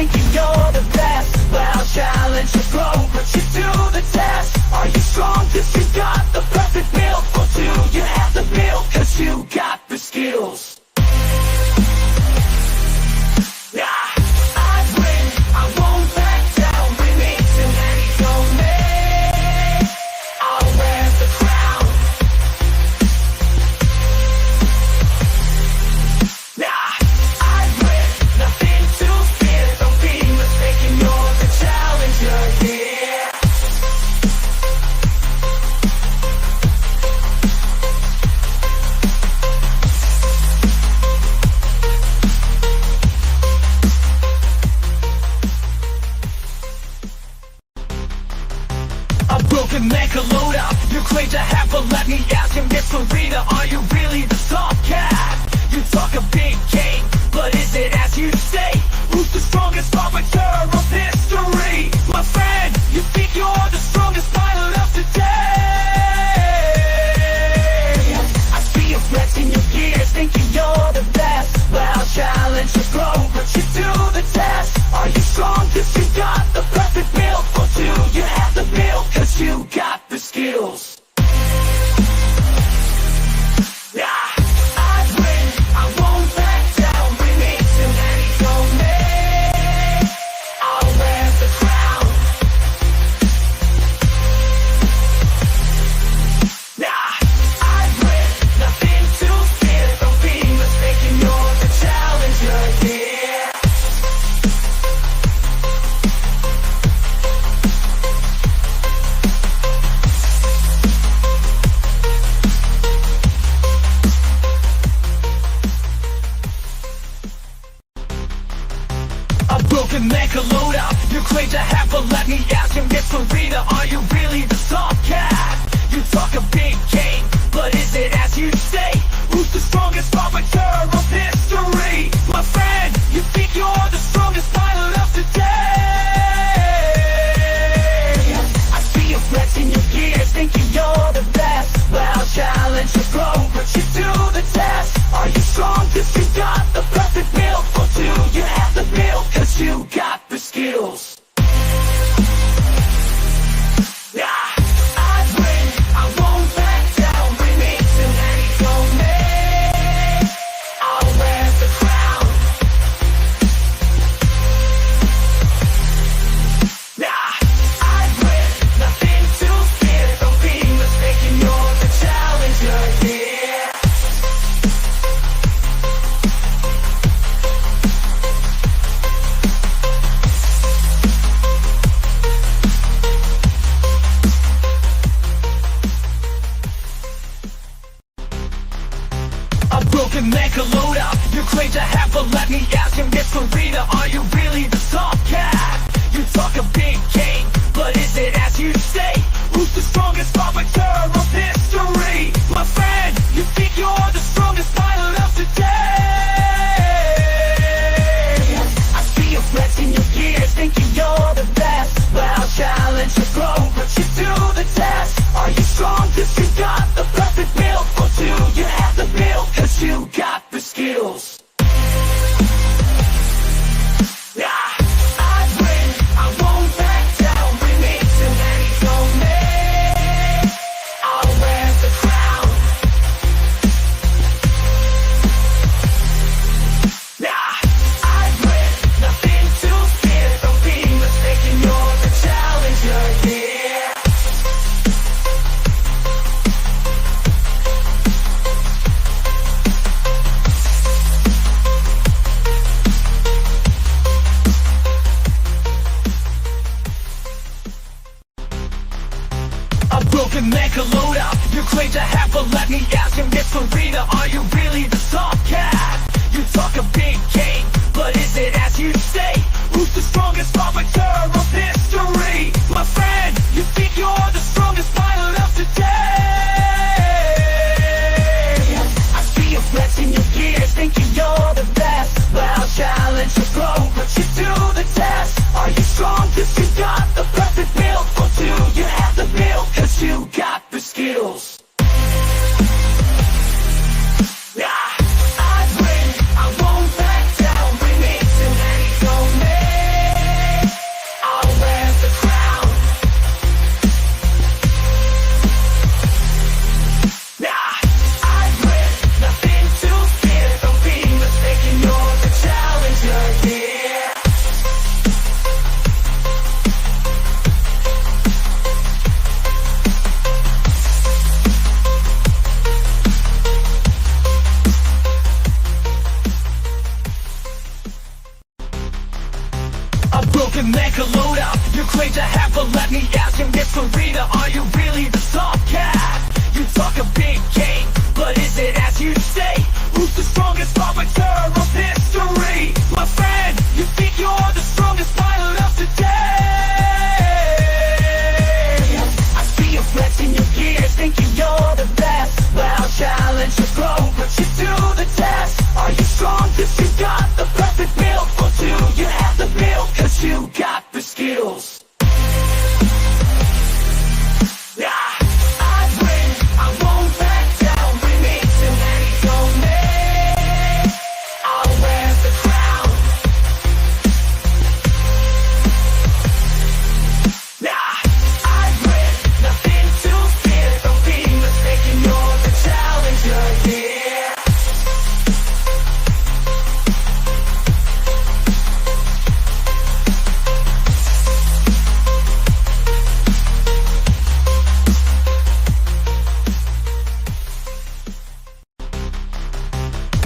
thinking you're the best. Well, I'll challenge you, bro, put you to the test. Are you strong? 'Cause you got the perfect build. Or do you have the build? 'Cause you got the skills. Broken Mecha load up. You claim to have, but let me ask in this arena, are you really the soft cat? You talk a big game, but is it as you say? Who's the strongest arbiter of history? My friend, you think you're the strongest pilot of today? I see you flexing your gears, thinking you're the best. Well, I'll challenge you, bro, put you to the test. Are you strong? 'Cause you got the perfect build. Or do you have the build? 'Cause you got the skills. Broken Mecha load up. You claim to have, but let me ask in this arena, are you really the soft cat? You talk a big game, but is it as you say? Who's the strongest arbiter of history? My friend, you think you're the strongest pilot of today? I see you flexing your gears, thinking you're the best. Well, I'll challenge you, bro, put you to the test. Are you strong? 'Cause you got the perfect build. Or do you have the build? 'Cause you got the skills. broken mecha load up. You're great to have, but let me ask you, Miss Farina, are you really the soft cat? You talk a big game, but is it as you say? Who's the strongest arbiter of history? My friend, you think you're the strongest pilot of today? I see you flexing your gears, thinking you're the best. Well, challenge your bro, but you do the test. Are you strong cause you got the perfect build? Or do you have the build cause you got the skills? Yeah, I win, I won't back down. We need too many domains. I'll wear the crown. Yeah, I win, nothing to fear. Don't be mistaken, you're the challenger here.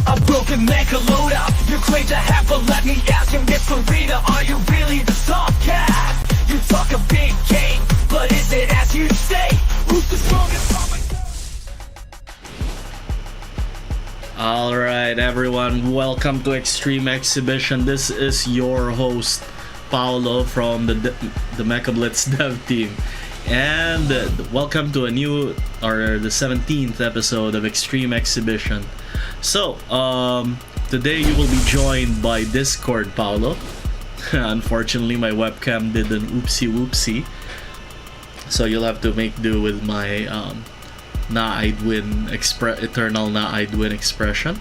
A broken mecha load up. You're great to have, but let me ask you, Miss Farina, are you really the soft cat? You talk a big game, but is it as you say? Who's the strongest arbiter? Alright everyone, welcome to Extreme Exhibition. This is your host, Paolo from the MechaBlitz dev team. And welcome to the 17th episode of Extreme Exhibition. So, today you will be joined by Discord, Paolo. Unfortunately, my webcam did an oopsie whoopsie. So you'll have to make do with my eternal na-I'd win expression.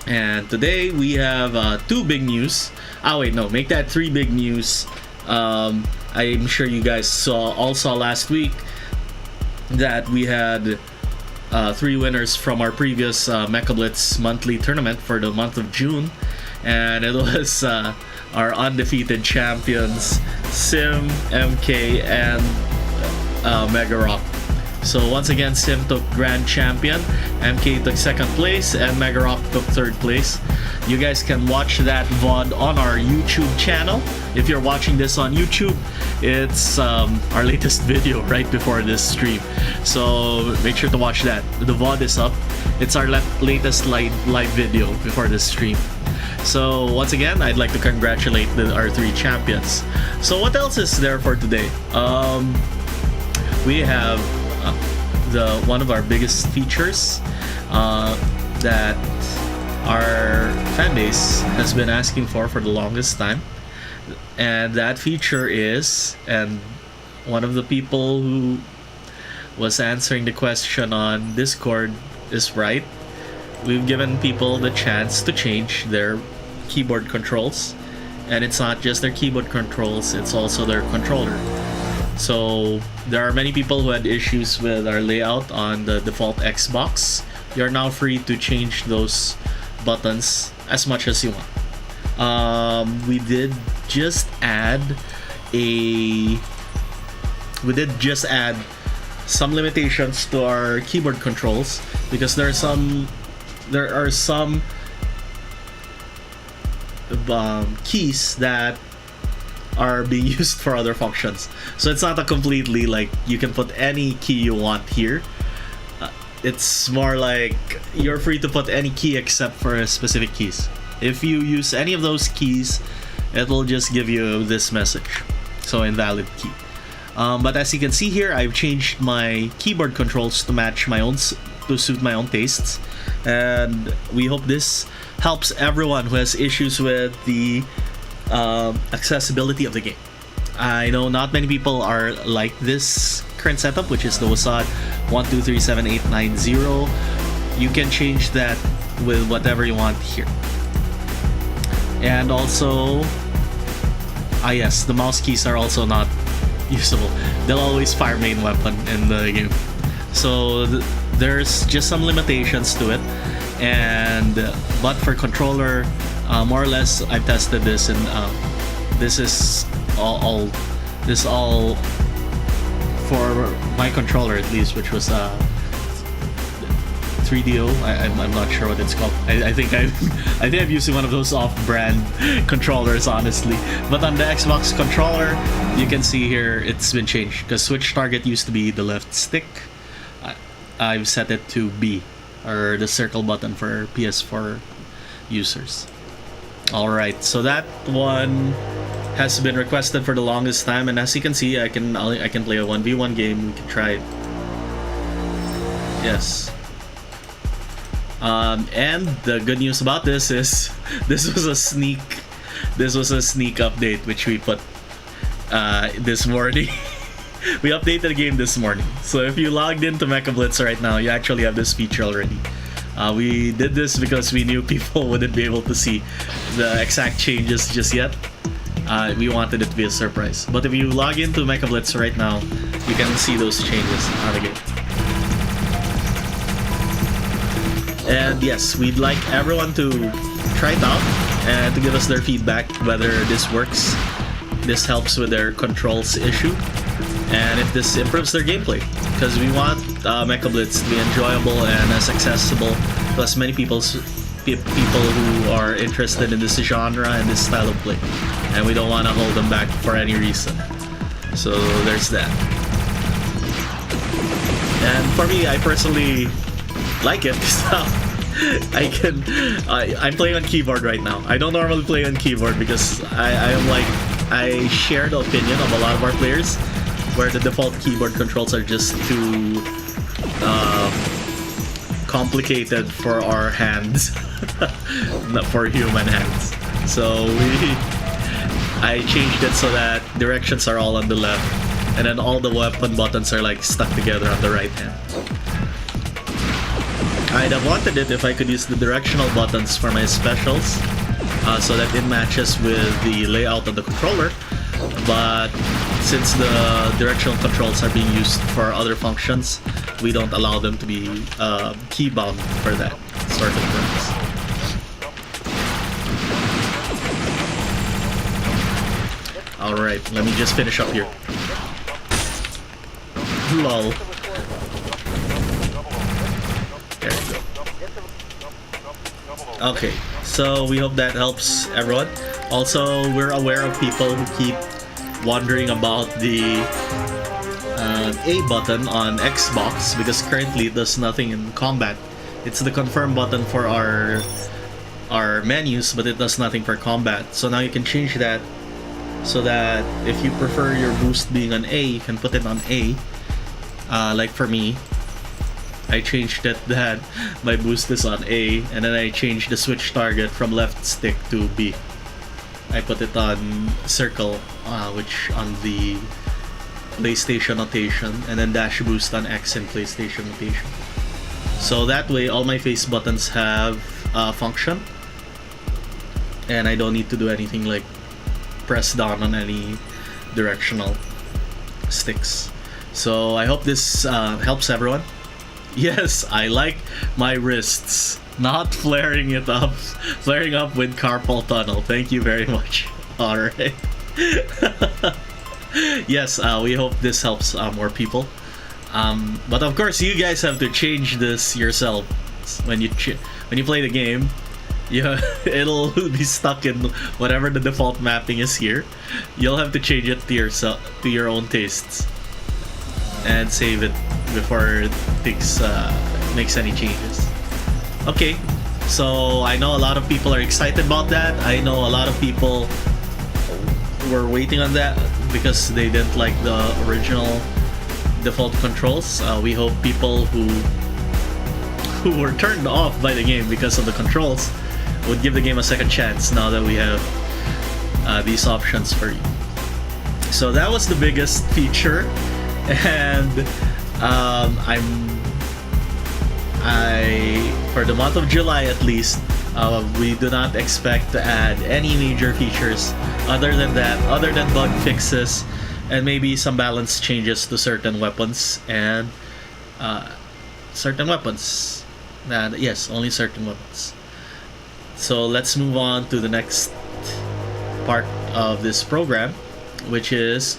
And today we have two big news. Make that three big news. I'm sure you guys all saw last week that we had three winners from our previous MechaBlitz monthly tournament for the month of June, and it was our undefeated champions Sim, MK, and Mega Rock. So once again, Sim took Grand Champion, MK took second place, and Mega Rock took third place. You guys can watch that VOD on our YouTube channel. If you're watching this on YouTube, it's our latest video right before this stream. So make sure to watch that. The VOD is up. It's our latest live video before this stream. So once again, I'd like to congratulate our three champions. So what else is there for today? We have one of our biggest features that our fan base has been asking for the longest time, and that feature is, and one of the people who was answering the question on Discord is right, we've given people the chance to change their keyboard controls, and it's not just their keyboard controls, it's also their controller. So there are many people who had issues with our layout on the default Xbox. You're now free to change those buttons as much as you want. We did just add some limitations to our keyboard controls because there are some keys that are being used for other functions. So it's not a completely like you can put any key you want here. It's more like you're free to put any key except for specific keys. If you use any of those keys, it will just give you this message. So invalid key. But as you can see here, I've changed my keyboard controls to match to suit my own tastes, and we hope this helps everyone who has issues with the accessibility of the game. I know not many people are like this current setup, which is the WASD 1237890. You can change that with whatever you want here. And also, yes, the mouse keys are also not usable. They'll always fire main weapon in the game. So there's just some limitations to it. But for controller, more or less, I've tested this, and this is all for my controller at least, which was 3DO. I'm not sure what it's called. I think I'm using one of those off-brand controllers, honestly. But on the Xbox controller, you can see here it's been changed because switch target used to be the left stick. I've set it to B, or the circle button for PS4 users. Alright, so that one has been requested for the longest time, and as you can see, I can play a 1v1 game. We can try it. Yes. And the good news about this is this was a sneak update which we put this morning. We updated the game this morning, so if you logged into MechaBlitz right now, you actually have this feature already. We did this because we knew people wouldn't be able to see the exact changes just yet. We wanted it to be a surprise. But if you log into MechaBlitz right now, you can see those changes on the game. And yes, we'd like everyone to try it out and to give us their feedback whether this works, this helps with their controls issue, and if this improves their gameplay. Because we want MechaBlitz to be enjoyable and as accessible to as many people who are interested in this genre and this style of play. And we don't want to hold them back for any reason. So there's that. And for me, I personally like it because I'm playing on keyboard right now. I don't normally play on keyboard because I share the opinion of a lot of our players where the default keyboard controls are just too complicated for our hands, not for human hands. So I changed it so that directions are all on the left, and then all the weapon buttons are like stuck together on the right hand. I'd have wanted it if I could use the directional buttons for my specials, so that it matches with the layout of the controller. But since the directional controls are being used for other functions, we don't allow them to be keybound for that sort of purpose. Alright, let me just finish up here. Lol. There you go. Okay, so we hope that helps everyone. Also, we're aware of people who keep wondering about the A button on Xbox because currently it does nothing in combat. It's the confirm button for our menus, but it does nothing for combat. So now you can change that so that if you prefer your boost being on A, you can put it on A. Like for me, I changed it that my boost is on A, and then I changed the switch target from left stick to B. I put it on circle, which on the PlayStation notation, and then dash boost on X in PlayStation notation. So that way all my face buttons have function, and I don't need to do anything like press down on any directional sticks. So I hope this helps everyone. Yes, I like my wrists not flaring up with carpal tunnel. Thank you very much. Alright. Yes, we hope this helps more people. But of course, you guys have to change this yourself. When you play the game, it'll be stuck in whatever the default mapping is here. You'll have to change it to yourself, to your own tastes, and save it before it makes any changes. Okay, so I know a lot of people are excited about that. I know a lot of people were waiting on that because they didn't like the original default controls. We hope people who were turned off by the game because of the controls would give the game a second chance now that we have these options for you. So that was the biggest feature, and for the month of July at least, we do not expect to add any major features other than bug fixes and maybe some balance changes to certain weapons and certain weapons. Yes, only certain weapons. So let's move on to the next part of this program, which is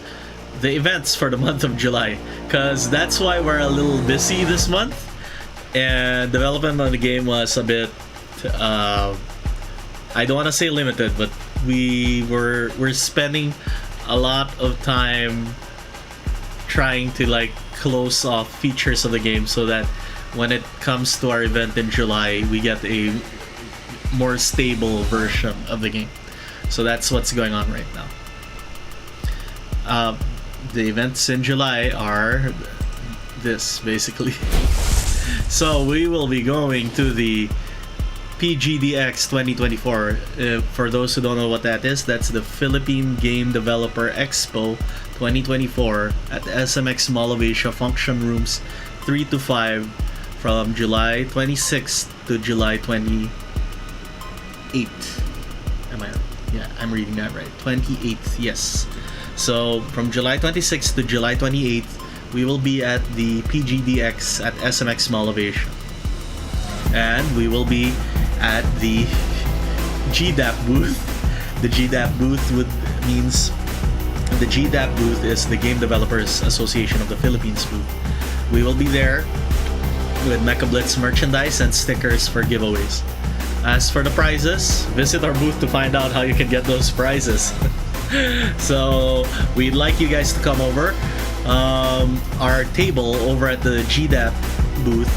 the events for the month of July, because that's why we're a little busy this month. and development on the game was a bit, I don't want to say limited, but we're spending a lot of time trying to like close off features of the game so that when it comes to our event in July, we get a more stable version of the game. So that's what's going on right now. The events in July are this basically. So we will be going to the PGDX 2024. For those who don't know what that is, that's the Philippine Game Developer Expo 2024 at the SMX Mall of Asia Function Rooms 3 to 5 from July 26th to July 28th. Am I? Yeah, I'm reading that right. 28th, yes. So from July 26th to July 28th, we will be at the PGDX at SMX Mall of Asia. And we will be at the GDAP booth. The GDAP booth means the GDAP booth is the Game Developers Association of the Philippines booth. We will be there with MechaBlitz merchandise and stickers for giveaways. As for the prizes, visit our booth to find out how you can get those prizes. So we'd like you guys to come over. Our table over at the GDAP booth,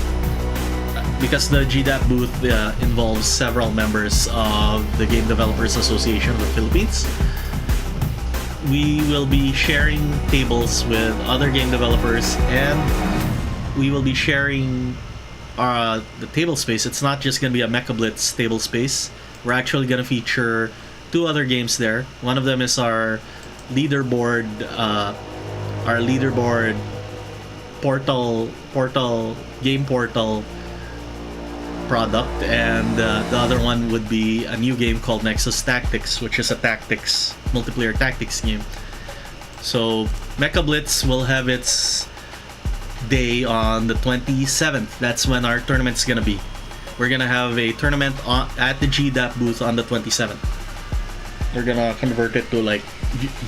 because the GDAP booth involves several members of the Game Developers Association of the Philippines. We will be sharing tables with other game developers, and we will be sharing the table space. It's not just going to be a MechaBlitz table space. We're actually going to feature 2 other games there. One of them is our leaderboard game portal product, and the other one would be a new game called Nexus Tactics, which is a multiplayer tactics game. So MechaBlitz will have its day on the 27th. That's when our tournament's gonna be. We're gonna have a tournament at the GDAP booth on the 27th. We're gonna convert it to like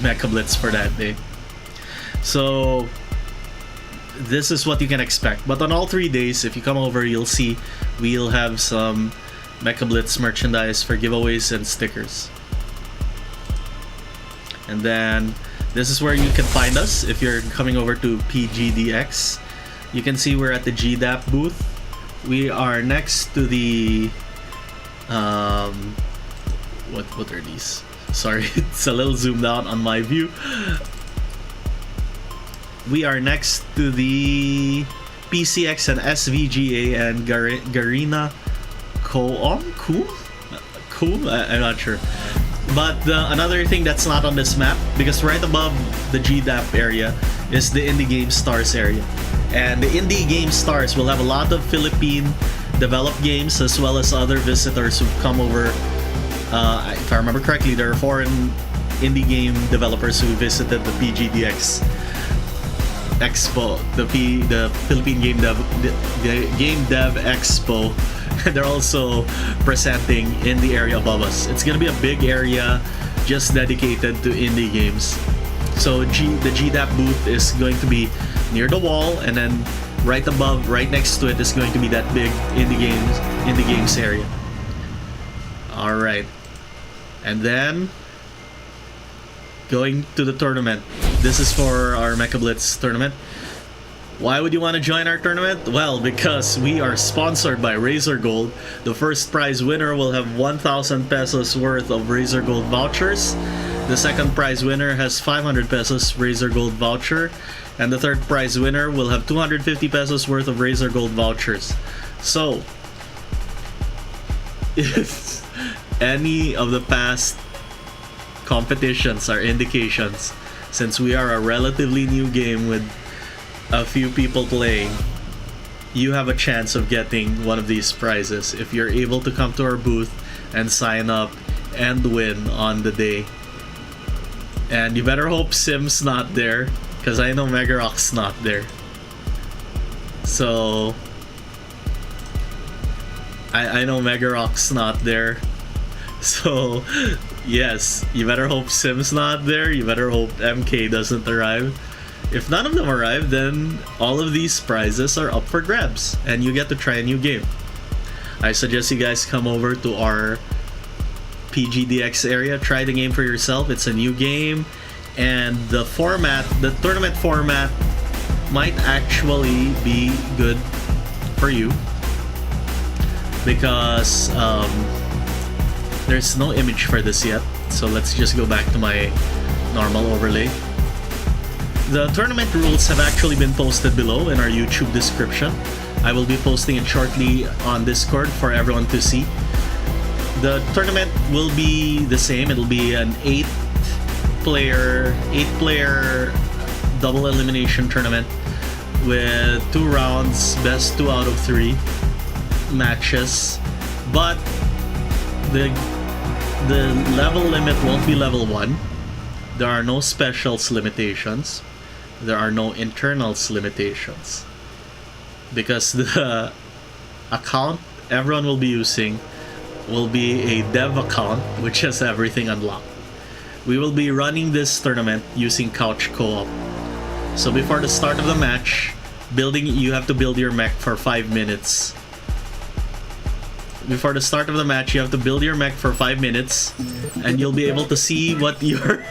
MechaBlitz for that day. So this is what you can expect. But on all 3 days, if you come over, you'll see we'll have some MechaBlitz merchandise for giveaways and stickers. And then this is where you can find us if you're coming over to PGDX. You can see we're at the GDAP booth. We are next to the what are these? Sorry, it's a little zoomed out on my view. We are next to the PCX and SVGA and Garena Cool? I'm not sure. But another thing that's not on this map, because right above the GDAP area is the Indie Game Stars area. And the Indie Game Stars will have a lot of Philippine developed games as well as other visitors who come over. If I remember correctly, there are foreign indie game developers who visited the PGDX Expo, the Philippine Game Dev Expo. They're also presenting in the area above us. It's gonna be a big area just dedicated to indie games. So the GDAP booth is going to be near the wall, and then right above, right next to it is going to be that big indie games area. All right, and then going to the tournament. This is for our MechaBlitz tournament. Why would you want to join our tournament? Well, because we are sponsored by Razer Gold. The first prize winner will have 1,000 pesos worth of Razer Gold vouchers. The second prize winner has 500 pesos Razer Gold voucher. And the third prize winner will have 250 pesos worth of Razer Gold vouchers. So, if any of the past competitions are indications, since we are a relatively new game with a few people playing, you have a chance of getting one of these prizes if you're able to come to our booth and sign up and win on the day. And you better hope Sim's not there, because I know Mega Rock's not there. So I know Mega Rock's not there. So yes, you better hope Sim's not there. You better hope MK doesn't arrive. If none of them arrive, then all of these prizes are up for grabs, and you get to try a new game. I suggest you guys come over to our PGDX area, try the game for yourself. It's a new game, and the tournament format might actually be good for you because there's no image for this yet. So let's just go back to my normal overlay. The tournament rules have actually been posted below in our YouTube description. I will be posting it shortly on Discord for everyone to see. The tournament will be the same. It'll be an 8-player double elimination tournament with 2 rounds, best 2 out of 3 matches. But the level limit won't be level 1. There are no specials limitations. There are no internals limitations. Because the account everyone will be using will be a dev account which has everything unlocked. We will be running this tournament using couch co-op. So before the start of the match, you have to build your mech for 5 minutes. Before the start of the match, you have to build your mech for 5 minutes, and you'll be able to see what your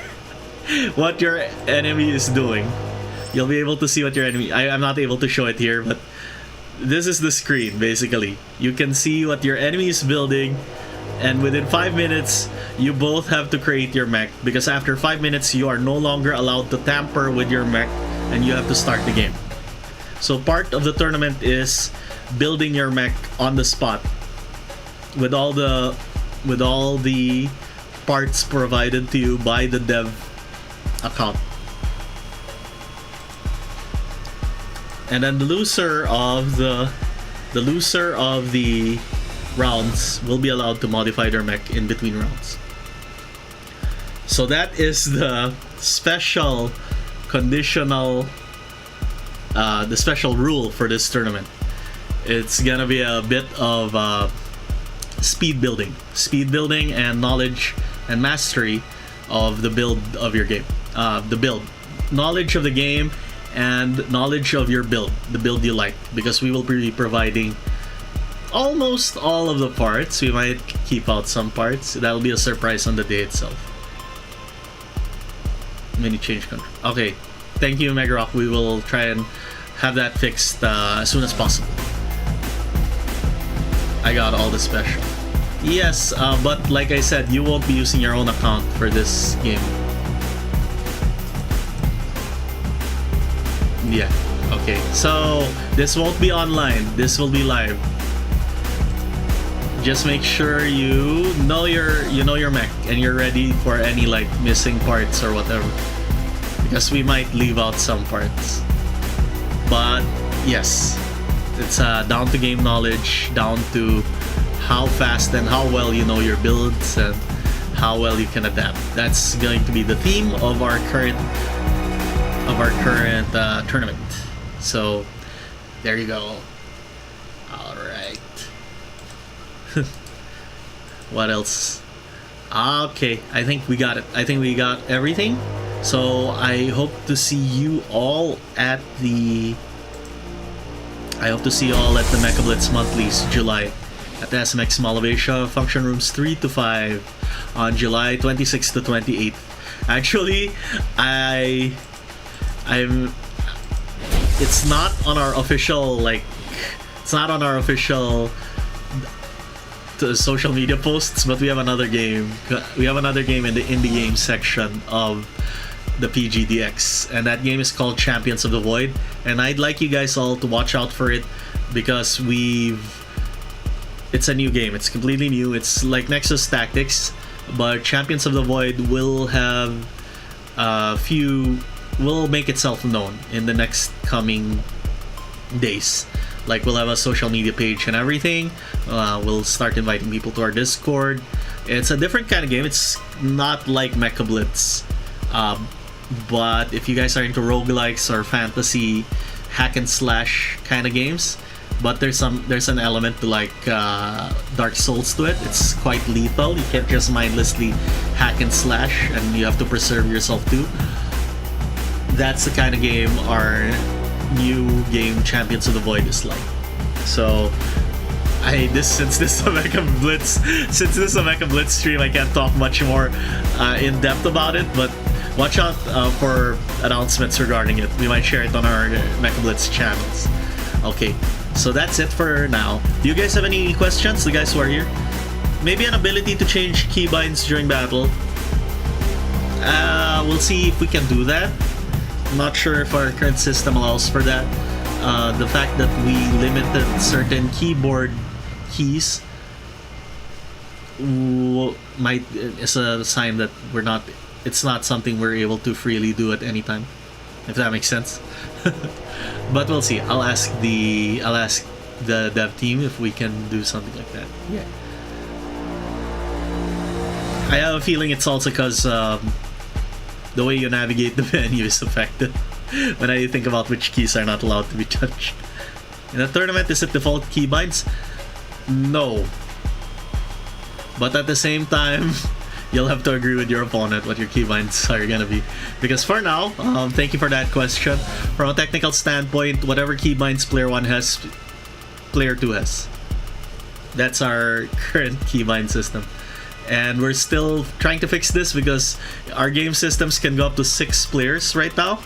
enemy is doing. You'll be able to see what your enemy... I'm not able to show it here, but this is the screen, basically. You can see what your enemy is building, and within 5 minutes, you both have to create your mech, because after 5 minutes, you are no longer allowed to tamper with your mech, and you have to start the game. So part of the tournament is building your mech on the spot with all the parts provided to you by the dev account. And then the loser of the rounds will be allowed to modify their mech in between rounds. So that is the special conditional the special rule for this tournament. It's gonna be a bit of speed building and knowledge and mastery of the build of your game. Knowledge of the game and knowledge of your build, the build you like, because we will be providing almost all of the parts. We might keep out some parts. That'll be a surprise on the day itself. Mini change control. Okay, thank you, Mega Rock. We will try and have that fixed as soon as possible. I got all the special. Yes, but like I said, you won't be using your own account for this game. Yeah, okay. So this won't be online. This will be live. Just make sure you know your mech and you're ready for any like missing parts or whatever, because we might leave out some parts. But yes, it's down to game knowledge, down to how fast and how well you know your builds and how well you can adapt. That's going to be the theme of our current tournament. So there you go. All right. What else? Okay, I think we got it. I think we got everything. So I hope to see you all at the MechaBlitz Monthlies July at the SMX Mall of Asia, function rooms 3 to 5 on July 26th to 28th. Actually, it's not on our official social media posts, but we have another game. We have another game in the indie game section of the PGDX, and that game is called Champions of the Void. And I'd like you guys all to watch out for it because it's a new game. It's completely new. It's like Nexus Tactics, but Champions of the Void will have will make itself known in the next coming days. Like, we'll have a social media page and everything. We'll start inviting people to our Discord. It's a different kind of game. It's not like Mecha Blitz. But if you guys are into roguelikes or fantasy hack and slash kind of games, but there's an element to like Dark Souls to it. It's quite lethal. You can't just mindlessly hack and slash, and you have to preserve yourself too. that's the kind of game our new game Champions of the Void is like. So since this is a Mecha Blitz stream, I can't talk much more in depth about it, but watch out for announcements regarding it. We might share it on our Mecha Blitz channels. Okay, so that's it for now. Do you guys have any questions, the guys who are here? Maybe an ability to change keybinds during battle. We'll see if we can do that. I'm not sure if our current system allows for that. The fact that we limited certain keyboard keys is a sign that it's not something we're able to freely do at any time, if that makes sense. But we'll see. I'll ask the dev team if we can do something like that. Yeah. I have a feeling it's also because the way you navigate the menu is affected when I think about which keys are not allowed to be touched. In a tournament, is it default keybinds? No. But at the same time, you'll have to agree with your opponent what your keybinds are gonna be. Because for now, thank you for that question. From a technical standpoint, whatever keybinds player 1 has, player 2 has. That's our current keybind system. And we're still trying to fix this because our game systems can go up to 6 players right now.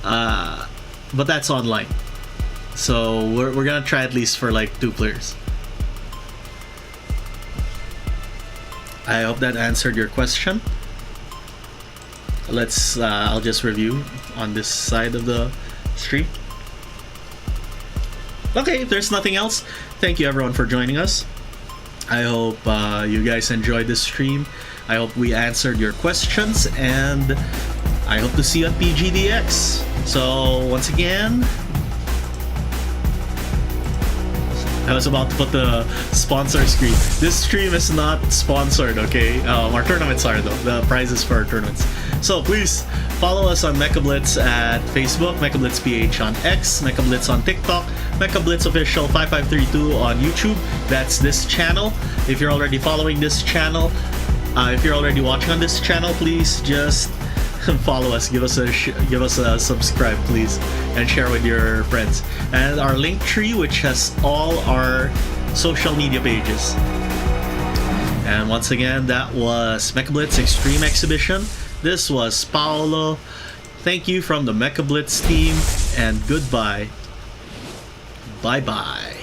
But that's online. So we're gonna try at least for like 2 players. I hope that answered your question. I'll just review on this side of the stream. Okay, if there's nothing else, thank you everyone for joining us. I hope you guys enjoyed this stream. I hope we answered your questions, and I hope to see you at PGDX. So once again, I was about to put the sponsor screen. This stream is not sponsored, okay? Our tournaments are though. The prizes for our tournaments. So please follow us on MechaBlitz at Facebook, MechaBlitz PH on X, MechaBlitz on TikTok, MechaBlitz Official 5532 on YouTube. That's this channel. If you're already following this channel, if you're already watching on this channel, please just follow us, give us a subscribe, please, and share with your friends. And our link tree, which has all our social media pages. And once again, that was Mecha Blitz Extreme Exhibition. This was Paolo. Thank you from the Mecha Blitz team, and goodbye. Bye bye.